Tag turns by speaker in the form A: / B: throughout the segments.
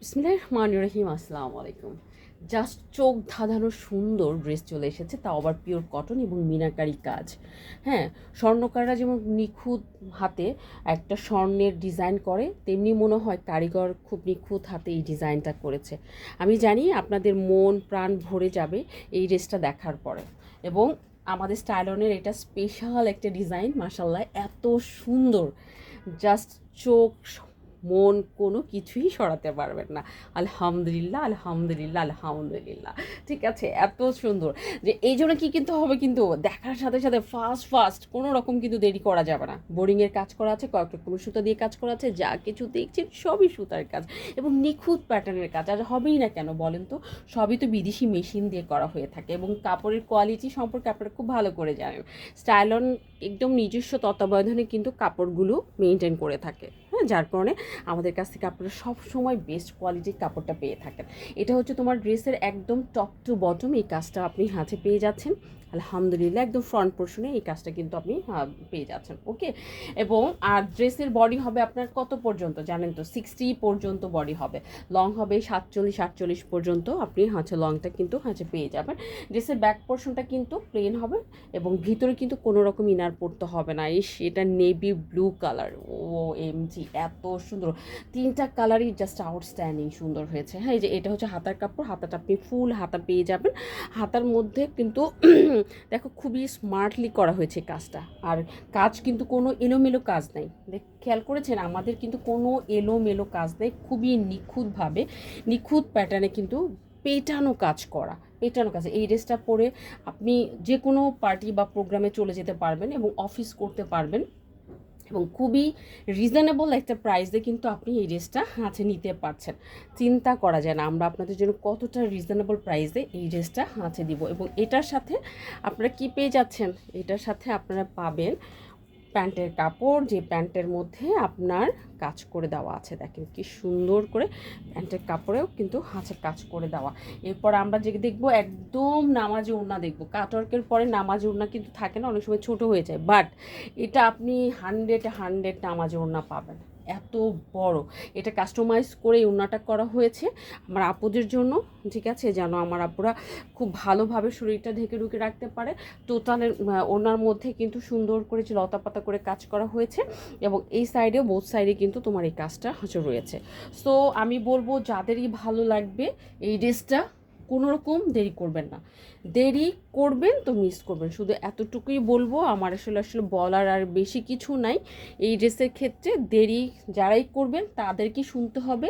A: বিসমিল্লাহির রহমানির রহিম। আসসালামু আলাইকুম। জাস্ট চোখ ধাঁধানো সুন্দর ড্রেস চলে এসেছে, তাও আবার পিওর কটন এবং মিনাকারি কাজ। হ্যাঁ, স্বর্ণকাররা যেমন নিখুঁত হাতে একটা স্বর্ণের ডিজাইন করে, তেমনি মনে হয় কারিগর খুব নিখুঁত হাতে এই ডিজাইনটা করেছে। আমি জানি আপনাদের মন প্রাণ ভরে যাবে এই ড্রেসটা দেখার পরে। এবং আমাদের স্টাইলনের এটা স্পেশাল একটা ডিজাইন, মাশাআল্লাহ এত সুন্দর, জাস্ট চোখ মন কোনো কিছুই সরাতে পারবেন না। আলহামদুলিল্লাহ, আলহামদুলিল্লাহ, আলহামদুলিল্লাহ। ঠিক আছে, এত সুন্দর যে এই জন্য কী কিনতে হবে, কিন্তু দেখার সাথে সাথে ফাস্ট ফাস্ট কোনো রকম কিন্তু দেরি করা যাবে না। বোরিংয়ের কাজ করা আছে, কয়েক রকম সুতা দিয়ে কাজ করা আছে, যা কিছু দেখছেন সবই সুতার কাজ এবং নিখুঁত প্যাটার্নের কাজ। আর হবেই না কেন বলেন তো, সবই তো বিদেশি মেশিন দিয়ে করা হয়ে থাকে এবং কাপড়ের কোয়ালিটি সম্পর্কে আপনারা খুব ভালো করে জানেন। স্টাইলন একদম নিজস্ব তত্ত্বাবধানে কিন্তু কাপড়গুলো মেনটেন করে থাকে। হ্যাঁ, যার কারণে আমাদের কাছ থেকে আপনারা সব সময় বেস্ট কোয়ালিটির কাপড়টা পেয়ে থাকেন। এটা হচ্ছে তোমার ড্রেসের একদম টপ টু বটম এই কাজটা আপনি হাতে পেয়ে যাচ্ছেন। আলহামদুলিল্লাহ, একদম ফ্রন্ট পোর্শনে এই কাজটা কিন্তু আপনি পেয়ে যাচ্ছেন। ওকে, এবং আর ড্রেসের বডি হবে আপনার কত পর্যন্ত জানেন তো? 60 পর্যন্ত বডি হবে। লং হবে 47-48 পর্যন্ত আপনি লংটা কিন্তু পেয়ে যাবেন। ড্রেসের ব্যাক পোর্শনটা কিন্তু প্লেন হবে এবং ভিতরে কিন্তু কোনো রকম ইনার পড়তে হবে না। এটা নেভি ব্লু কালার, ও এমজি এত সুন্দর, তিনটা কালারই জাস্ট আউটস্ট্যান্ডিং সুন্দর হয়েছে। হ্যাঁ, এই যে এটা হচ্ছে হাতার কাপড়, হাতাটা আপনি ফুল হাতা পেয়ে যাবেন। হাতার মধ্যে কিন্তু দেখো খুবই স্মার্টলি করা হয়েছে কাজটা। আর কাজ কিন্তু কোনো এলোমেলো কাজ নাই, খেয়াল করেছেন আমাদের কিন্তু কোনো এলোমেলো কাজ নেই, খুবই নিখুঁতভাবে নিখুঁত প্যাটার্নে কিন্তু পেটানো কাজ করা। পেটানো কাজ, এই ড্রেসটা পরে আপনি যে কোনো পার্টি বা প্রোগ্রামে চলে যেতে পারবেন এবং অফিস করতে পারবেন এবং খুবই রিজনেবল একটা প্রাইসে কিন্তু আপনি এই ড্রেসটা নিতে পারছেন। চিন্তা করা যায় না আমরা আপনাদের জন্য কতটা রিজনেবল প্রাইসে এই ড্রেসটা দিব। এবং এটার সাথে আপনারা কি পেয়ে যাচ্ছেন, এটার সাথে আপনারা পাবেন প্যান্টের কাপড়, যে প্যান্টের মধ্যে আপনার কাজ করে দেওয়া আছে। দেখেন কি সুন্দর করে প্যান্টের কাপড়েও কিন্তু কাজ করে দেওয়া। এরপর আমরা যে দেখবো একদম নামাজি ওড়না দেখবো। কাটওয়ার্কের পরে নামাজি ওড়না কিন্তু থাকে না, অনেক সময় ছোটো হয়ে যায়, বাট এটা আপনি 100 নামাজি ওড়না পাবেন। এত বড় এটা কাস্টমাইজ করে ওড়নাটা করা হয়েছে আমার আপুদের জন্য। ঠিক আছে, যেন আমার আপুরা খুব ভালোভাবে শরীরটা ঢেকে ঢুকে রাখতে পারে। টোটালের ওড়নার মধ্যে কিন্তু সুন্দর করে লতা পাতা করে কাজ করা হয়েছে এবং এই সাইডেও বোথ সাইডে কিন্তু তোমার এই কাজটা রয়েছে। সো আমি বলবো যাদেরই ভালো লাগবে এই ড্রেসটা, কোনো রকম দেরি করবেন না। দেরি করবেন তো মিস করবেন। শুধু এতটুকুই বলবো, আমার আসলে বলার আর বেশি কিছু নাই। এই ড্রেসের ক্ষেত্রে দেরি যারাই করবেন তাদেরকে শুনতে হবে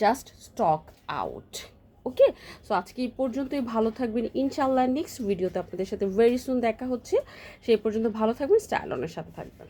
A: জাস্ট স্টক আউট। ওকে, সো আজকে এই পর্যন্তই। ভালো থাকবেন ইনশাআল্লাহ। নেক্সট ভিডিওতে আপনাদের সাথে ভেরি সুন দেখা হচ্ছে। সেই পর্যন্ত ভালো থাকবেন, স্টাইলনের সাথে থাকবেন।